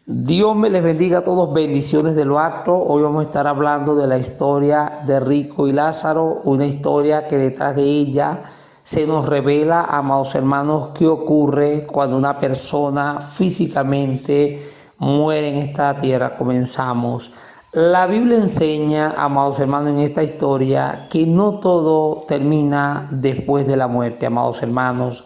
Dios me les bendiga a todos, bendiciones de lo alto. Hoy vamos a estar hablando de la historia de Rico y Lázaro, una historia que detrás de ella se nos revela, amados hermanos, qué ocurre cuando una persona físicamente muere en esta tierra. Comenzamos. La Biblia enseña, amados hermanos, en esta historia que no todo termina después de la muerte, amados hermanos.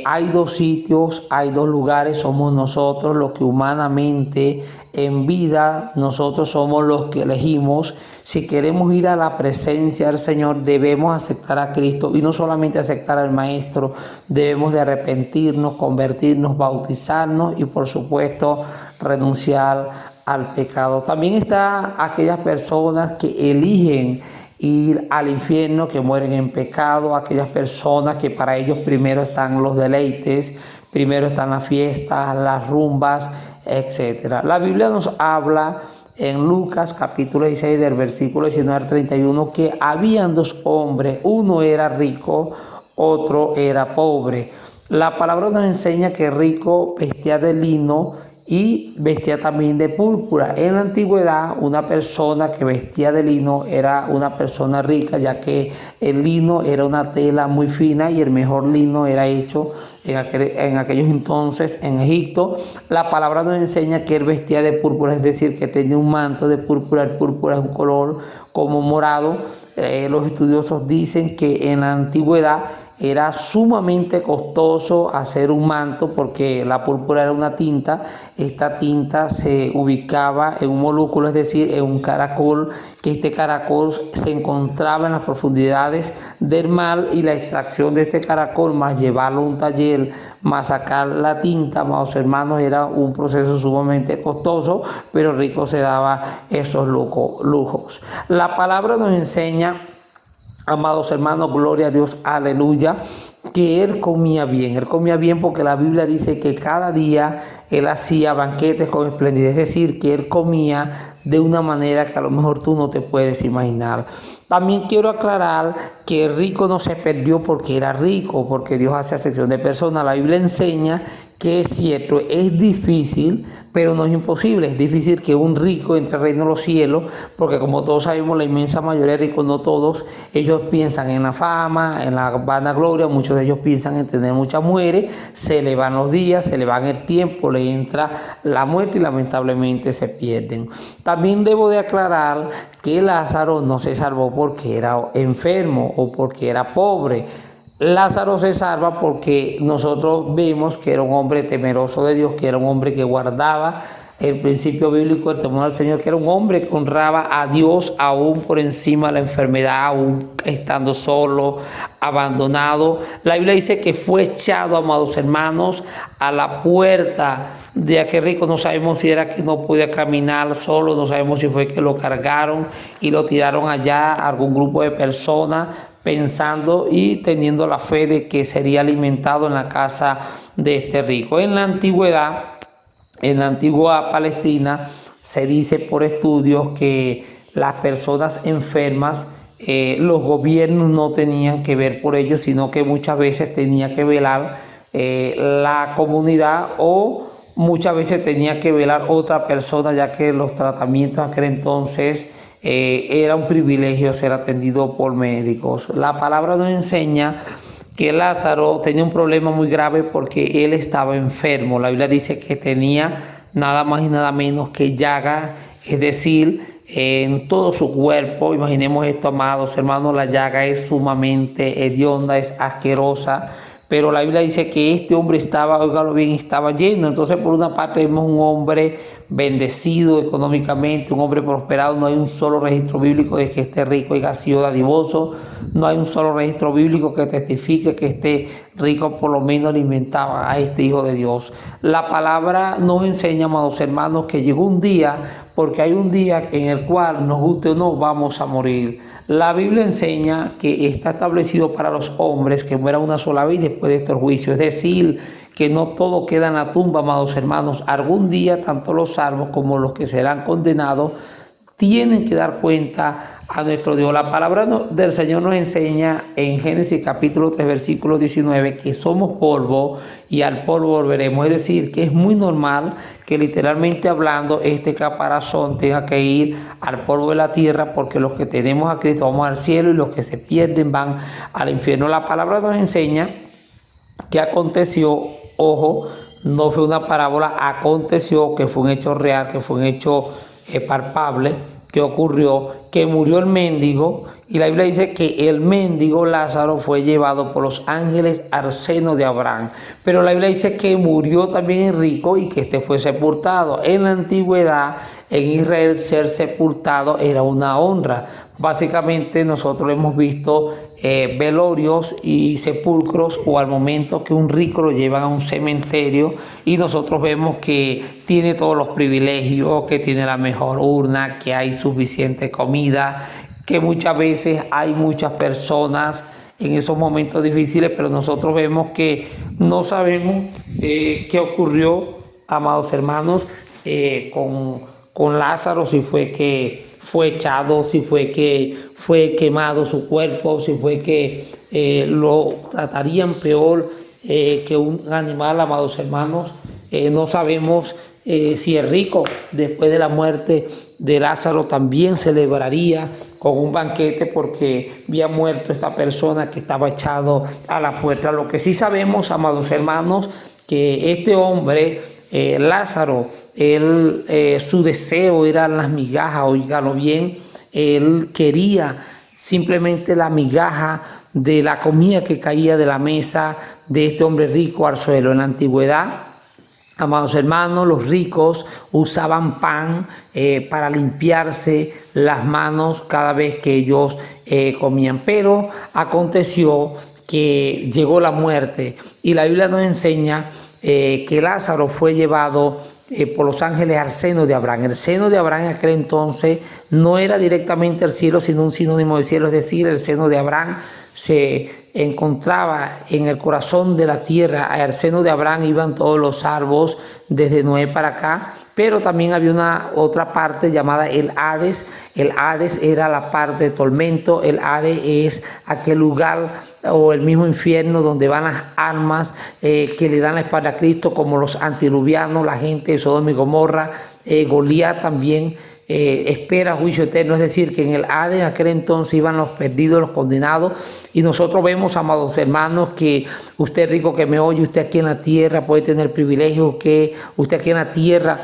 Hay dos sitios, hay dos lugares, somos nosotros los que humanamente en vida, nosotros somos los que elegimos. Si queremos ir a la presencia del Señor, debemos aceptar a Cristo y no solamente aceptar al Maestro, debemos de arrepentirnos, convertirnos, bautizarnos y por supuesto renunciar al pecado. También están aquellas personas que eligen ir al infierno, que mueren en pecado, aquellas personas que para ellos primero están los deleites, primero están las fiestas, las rumbas, etcétera. La Biblia nos habla en Lucas capítulo 16 del versículo 19 al 31 que habían dos hombres, uno era rico, otro era pobre. La palabra nos enseña que rico vestía de lino y vestía también de púrpura. En la antigüedad, una persona que vestía de lino era una persona rica, ya que el lino era una tela muy fina y el mejor lino era hecho en aquellos entonces en Egipto. La palabra nos enseña que él vestía de púrpura, es decir, que tenía un manto de púrpura. El púrpura es un color como morado. Los estudiosos dicen que en la antigüedad era sumamente costoso hacer un manto porque la púrpura era una tinta. Esta tinta se ubicaba en un molúsculo, es decir, en un caracol, que este caracol se encontraba en las profundidades del mar y la extracción de este caracol, más llevarlo a un taller, más sacar la tinta, amados hermanos, era un proceso sumamente costoso, pero Rico se daba esos lujos. La palabra nos enseña, amados hermanos, gloria a Dios, aleluya, que él comía bien. Él comía bien porque la Biblia dice que cada día él hacía banquetes con esplendidez, es decir, que él comía de una manera que a lo mejor tú no te puedes imaginar. También quiero aclarar que el rico no se perdió porque era rico, porque Dios hace acepción de personas. La Biblia enseña que es cierto, es difícil, pero no es imposible. Es difícil que un rico entre al reino de los cielos, porque como todos sabemos, la inmensa mayoría de ricos, no todos, ellos piensan en la fama, en la vanagloria, muchos de ellos piensan en tener muchas mujeres, se le van los días, se le van el tiempo, le entra la muerte y lamentablemente se pierden. También debo de aclarar que Lázaro no se salvó porque era enfermo o porque era pobre. Lázaro se salva porque nosotros vemos que era un hombre temeroso de Dios, que era un hombre que guardaba el principio bíblico del temor al Señor, que era un hombre que honraba a Dios aún por encima de la enfermedad, aún estando solo, abandonado. La Biblia dice que fue echado, amados hermanos, a la puerta de aquel rico. No sabemos si era que no podía caminar solo, no sabemos si fue que lo cargaron y lo tiraron allá a algún grupo de personas, pensando y teniendo la fe de que sería alimentado en la casa de este rico. En la antigüedad, en la antigua Palestina, se dice por estudios que las personas enfermas, los gobiernos no tenían que ver por ellos, sino que muchas veces tenía que velar la comunidad, o muchas veces tenía que velar otra persona, ya que los tratamientos en aquel entonces era un privilegio ser atendido por médicos. La palabra nos enseña que Lázaro tenía un problema muy grave porque él estaba enfermo. La Biblia dice que tenía nada más y nada menos que llagas, es decir, en todo su cuerpo. Imaginemos esto, amados hermanos, la llaga es sumamente hedionda, es asquerosa, pero la Biblia dice que este hombre estaba, óigalo bien, estaba lleno. Entonces, por una parte vemos un hombre bendecido económicamente, un hombre prosperado. No hay un solo registro bíblico de que este rico haya sido dadivoso, no hay un solo registro bíblico que testifique que este rico por lo menos alimentaba a este hijo de Dios. La palabra nos enseña, amados hermanos, que llegó un día, porque hay un día en el cual, nos guste o no, vamos a morir. La Biblia enseña que está establecido para los hombres que mueran una sola vez después de estos juicios, es decir, que no todo queda en la tumba, amados hermanos. Algún día, tanto los salvos como los que serán condenados tienen que dar cuenta a nuestro Dios. La palabra del Señor nos enseña en Génesis capítulo 3, versículo 19, que somos polvo y al polvo volveremos. Es decir, que es muy normal que literalmente hablando este caparazón tenga que ir al polvo de la tierra, porque los que tenemos a Cristo vamos al cielo y los que se pierden van al infierno. La palabra nos enseña que aconteció, ojo, no fue una parábola, aconteció, que fue un hecho real, que fue un hecho palpable, que ocurrió, que murió el mendigo, y la Biblia dice que el mendigo Lázaro fue llevado por los ángeles al seno de Abraham. Pero la Biblia dice que murió también el rico y que este fue sepultado. En la antigüedad, en Israel, ser sepultado era una honra. Básicamente nosotros hemos visto velorios y sepulcros, o al momento que un rico lo llevan a un cementerio y nosotros vemos que tiene todos los privilegios, que tiene la mejor urna, que hay suficiente comida, que muchas veces hay muchas personas en esos momentos difíciles, pero nosotros vemos que no sabemos qué ocurrió, amados hermanos, con Lázaro, si fue que fue echado, si fue que fue quemado su cuerpo, si fue que lo tratarían peor que un animal, amados hermanos. No sabemos si el rico, después de la muerte de Lázaro, también celebraría con un banquete porque había muerto esta persona que estaba echado a la puerta. Lo que sí sabemos, amados hermanos, que este hombre, Lázaro, su deseo era las migajas, oígalo bien, él quería simplemente la migaja de la comida que caía de la mesa de este hombre rico al suelo. En la antigüedad, amados hermanos, los ricos usaban pan para limpiarse las manos cada vez que ellos comían. Pero aconteció que llegó la muerte y la Biblia nos enseña que Lázaro fue llevado por los ángeles al seno de Abraham. El seno de Abraham en aquel entonces no era directamente el cielo, sino un sinónimo de cielo, es decir, el seno de Abraham se encontraba en el corazón de la tierra. Al seno de Abraham iban todos los salvos desde Noé para acá, pero también había una otra parte llamada el Hades. El Hades era la parte de tormento. El Hades es aquel lugar o el mismo infierno donde van las almas que le dan la espalda a Cristo, como los antiluvianos, la gente de Sodoma y Gomorra. Goliat también espera juicio eterno, es decir, que en el Hades en aquel entonces iban los perdidos, los condenados. Y nosotros vemos, amados hermanos, que usted rico que me oye, usted aquí en la tierra puede tener privilegios, que usted aquí en la tierra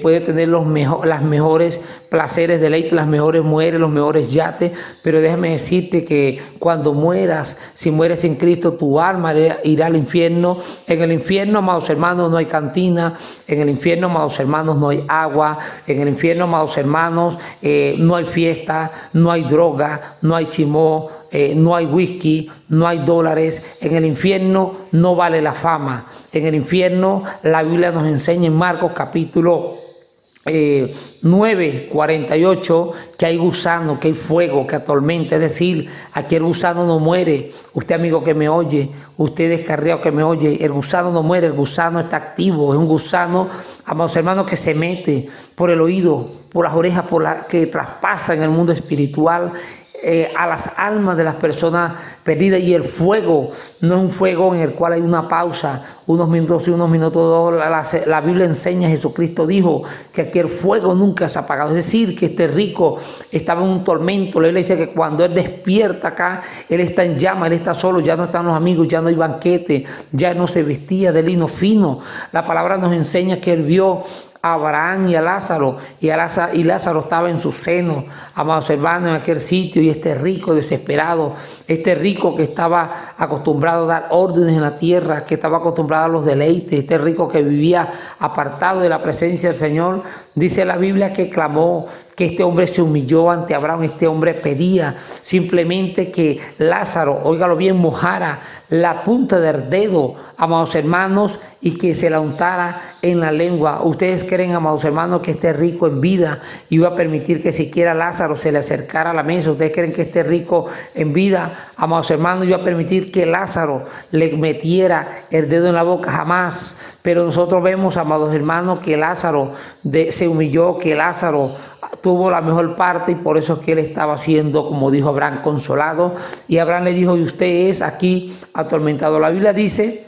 puede tener las mejores placeres, deleites, las mejores mujeres, los mejores yates, pero déjame decirte que cuando mueras, si mueres en Cristo, tu alma irá al infierno. En el infierno, amados hermanos, no hay cantina. En el infierno, amados hermanos, no hay agua. En el infierno, amados hermanos, no hay fiesta, no hay droga, no hay chimó, no hay whisky, no hay dólares. En el infierno no vale la fama. En el infierno la Biblia nos enseña en Marcos capítulo 9, 48, que hay gusano, que hay fuego, que atormenta. Es decir, aquí el gusano no muere. Usted, amigo que me oye, usted descarriado que me oye, el gusano no muere, el gusano está activo. Es un gusano, amados hermanos, que se mete por el oído, por las orejas, que traspasa en el mundo espiritual a las almas de las personas perdidas. Y el fuego no es un fuego en el cual hay una pausa, unos minutos y unos minutos. La Biblia enseña, Jesucristo dijo que aquí el fuego nunca se ha apagado. Es decir, que este rico estaba en un tormento. La Biblia dice que cuando él despierta acá, él está en llama, él está solo, ya no están los amigos, ya no hay banquete, ya no se vestía de lino fino. La palabra nos enseña que él vio a Abraham y a Lázaro, y Lázaro estaba en su seno, amados hermanos, en aquel sitio. Y este rico desesperado, este rico que estaba acostumbrado a dar órdenes en la tierra, que estaba acostumbrado a los deleites, este rico que vivía apartado de la presencia del Señor, dice la Biblia que clamó, que este hombre se humilló ante Abraham. Este hombre pedía simplemente que Lázaro, óigalo bien, mojara la punta del dedo, amados hermanos, y que se la untara en la lengua. Ustedes creen, amados hermanos, que este rico en vida iba a permitir que siquiera Lázaro se le acercara a la mesa? Ustedes creen que este rico en vida, amados hermanos, iba a permitir que Lázaro le metiera el dedo en la boca? Jamás. Pero nosotros vemos, amados hermanos, que Lázaro se humilló, que Lázaro tuvo la mejor parte y por eso es que él estaba siendo, como dijo Abraham, consolado. Y Abraham le dijo, y usted es aquí atormentado. La Biblia dice,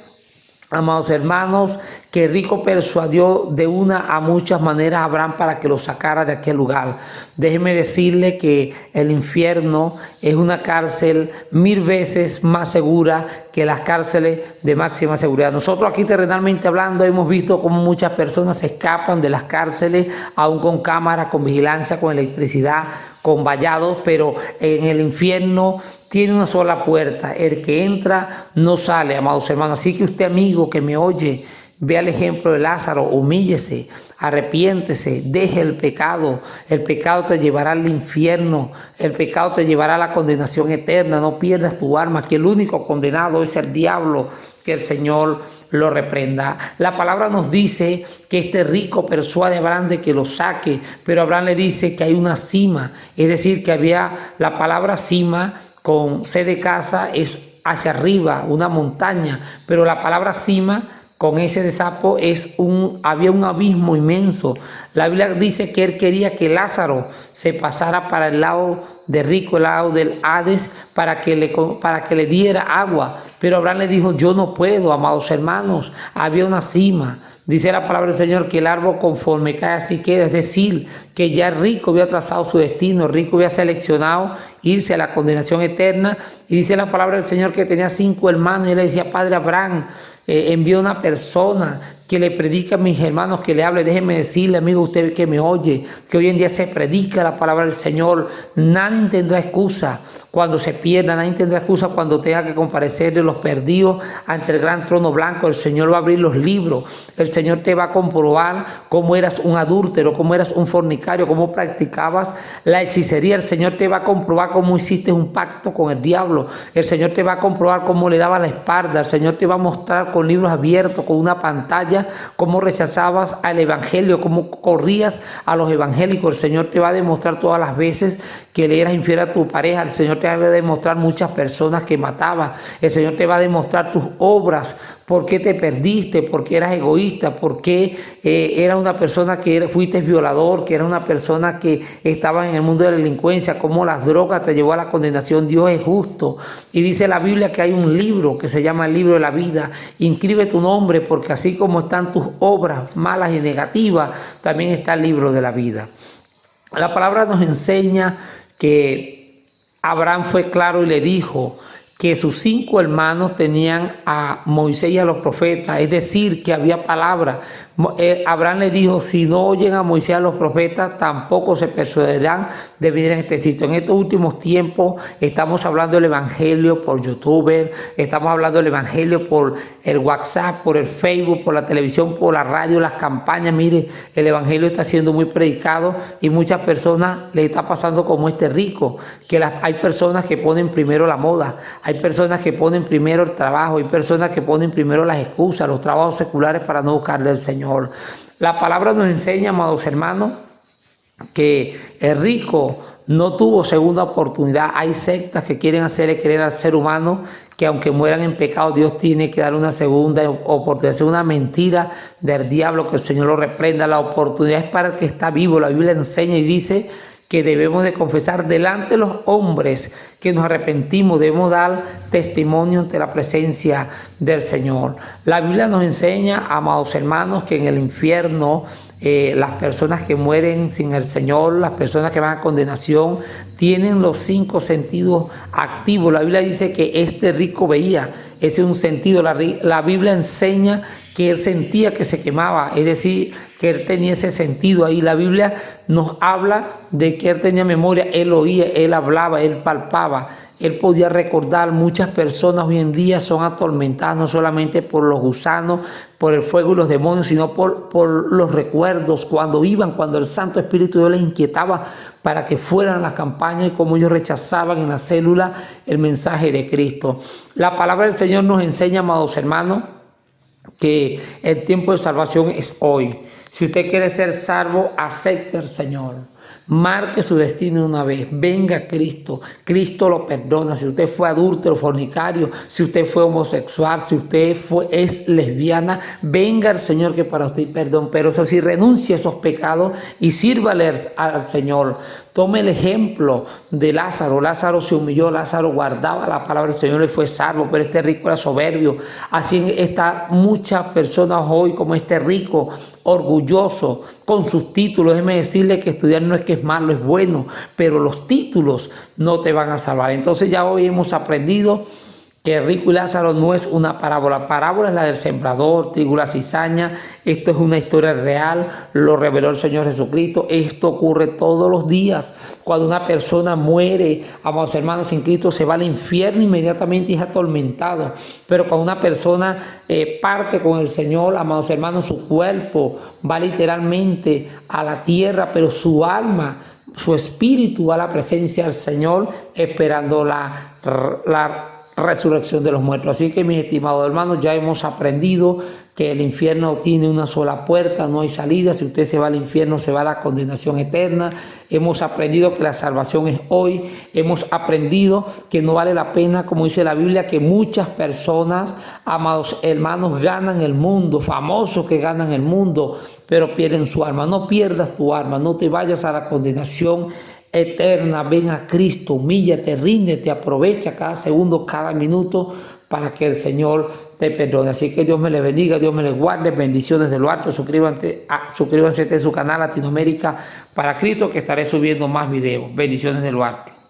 amados hermanos, que el rico persuadió de una a muchas maneras a Abraham para que lo sacara de aquel lugar. Déjeme decirle que el infierno es una cárcel 1000 veces más segura que las cárceles de máxima seguridad. Nosotros aquí terrenalmente hablando hemos visto cómo muchas personas se escapan de las cárceles, aún con cámaras, con vigilancia, con electricidad, con vallados, pero en el infierno tiene una sola puerta. El que entra no sale, amados hermanos. Así que usted, amigo que me oye, vea el ejemplo de Lázaro, humíllese, arrepiéntese, deje el pecado. El pecado te llevará al infierno, el pecado te llevará a la condenación eterna. No pierdas tu alma, que el único condenado es el diablo, que el Señor lo reprenda. La palabra nos dice que este rico persuade a Abraham de que lo saque, pero Abraham le dice que hay una cima, es decir, que había la palabra cima con C de casa es hacia arriba, una montaña, pero la palabra cima con ese de sapo había un abismo inmenso. La Biblia dice que él quería que Lázaro se pasara para el lado de rico, el lado del Hades, para que le diera agua. Pero Abraham le dijo, yo no puedo, amados hermanos, había una cima. Dice la palabra del Señor que el árbol conforme cae así queda, es decir, que ya el rico había trazado su destino, el rico había seleccionado irse a la condenación eterna. Y dice la palabra del Señor que tenía 5 hermanos y él le decía, Padre Abraham, envió una persona que le predica a mis hermanos, que le hable. Déjeme decirle, amigo, usted que me oye, que hoy en día se predica la palabra del Señor. Nadie tendrá excusa cuando se pierda, nadie tendrá excusa cuando tenga que comparecer de los perdidos ante el gran trono blanco. El Señor va a abrir los libros, el Señor te va a comprobar cómo eras un adúltero, cómo eras un fornicario, cómo practicabas la hechicería. El Señor te va a comprobar cómo hiciste un pacto con el diablo. El Señor te va a comprobar cómo le daba la espalda. El Señor te va a mostrar con libros abiertos, con una pantalla, cómo rechazabas al evangelio, cómo corrías a los evangélicos. El Señor te va a demostrar todas las veces que le eras infiel a tu pareja. El Señor te va a demostrar muchas personas que matabas. El Señor te va a demostrar tus obras, por qué te perdiste, por qué eras egoísta, por qué eras una persona que fuiste violador, que era una persona que estaba en el mundo de la delincuencia, cómo las drogas te llevó a la condenación. Dios es justo y dice la Biblia que hay un libro que se llama el libro de la vida. Inscribe tu nombre, porque así como están tus obras malas y negativas, también está el libro de la vida. La palabra nos enseña que Abraham fue claro y le dijo que sus 5 hermanos tenían a Moisés y a los profetas, es decir, que había palabra. Abraham le dijo, si no oyen a Moisés y a los profetas, tampoco se persuadirán de venir en este sitio. En estos últimos tiempos estamos hablando del evangelio por YouTube, estamos hablando del evangelio por el WhatsApp, por el Facebook, por la televisión, por la radio, las campañas. Mire, el evangelio está siendo muy predicado y muchas personas le está pasando como este rico, que hay personas que ponen primero la moda, hay personas que ponen primero el trabajo, hay personas que ponen primero las excusas, los trabajos seculares para no buscarle al Señor. La palabra nos enseña, amados hermanos, que el rico no tuvo segunda oportunidad. Hay sectas que quieren hacerle creer al ser humano que aunque mueran en pecado, Dios tiene que dar una segunda oportunidad. Es una mentira del diablo, que el Señor lo reprenda. La oportunidad es para el que está vivo. La Biblia enseña y dice que debemos de confesar delante de los hombres que nos arrepentimos, debemos dar testimonio ante la presencia del Señor. La Biblia nos enseña, amados hermanos, que en el infierno las personas que mueren sin el Señor, las personas que van a condenación, tienen los 5 sentidos activos. La Biblia dice que este rico veía, ese es un sentido. La Biblia enseña que él sentía que se quemaba, es decir, que él tenía ese sentido ahí. La Biblia nos habla de que él tenía memoria, él oía, él hablaba, él palpaba, él podía recordar. Muchas personas hoy en día son atormentadas no solamente por los gusanos, por el fuego y los demonios, sino por los recuerdos, cuando iban, cuando el Santo Espíritu de Dios les inquietaba para que fueran a las campañas y cómo ellos rechazaban en la célula el mensaje de Cristo. La palabra del Señor nos enseña, amados hermanos, que el tiempo de salvación es hoy. Si usted quiere ser salvo, acepte al Señor. Marque su destino una vez. Venga a Cristo. Cristo lo perdona. Si usted fue adúltero, fornicario, si usted fue homosexual, si usted es lesbiana, venga al Señor que para usted hay perdón. Pero eso sí, renuncie a esos pecados y sírvale al Señor. Tome el ejemplo de Lázaro. Lázaro se humilló, Lázaro guardaba la palabra del Señor y fue salvo, pero este rico era soberbio. Así están muchas personas hoy como este rico, orgulloso, con sus títulos. Déjeme decirle que estudiar no es que es malo, es bueno, pero los títulos no te van a salvar. Entonces ya hoy hemos aprendido que rico y Lázaro no es una parábola. Parábola es la del sembrador, trigo, la cizaña. Esto es una historia real, lo reveló el Señor Jesucristo. Esto ocurre todos los días. Cuando una persona muere, amados hermanos, en Cristo se va al infierno inmediatamente y es atormentado. Pero cuando una persona parte con el Señor, amados hermanos, su cuerpo va literalmente a la tierra, pero su alma, su espíritu va a la presencia del Señor esperando la resurrección de los muertos. Así que, mis estimados hermanos, ya hemos aprendido que el infierno tiene una sola puerta, no hay salida. Si usted se va al infierno, se va a la condenación eterna. Hemos aprendido que la salvación es hoy. Hemos aprendido que no vale la pena, como dice la Biblia, que muchas personas, amados hermanos, ganan el mundo, famosos que ganan el mundo, pero pierden su alma. No pierdas tu alma, no te vayas a la condenación eterna. Ven a Cristo, humíllate, ríndete, aprovecha cada segundo, cada minuto para que el Señor te perdone. Así que Dios me les bendiga, Dios me les guarde, bendiciones de lo alto. Suscríbanse a su canal Latinoamérica para Cristo, que estaré subiendo más videos. Bendiciones de lo alto.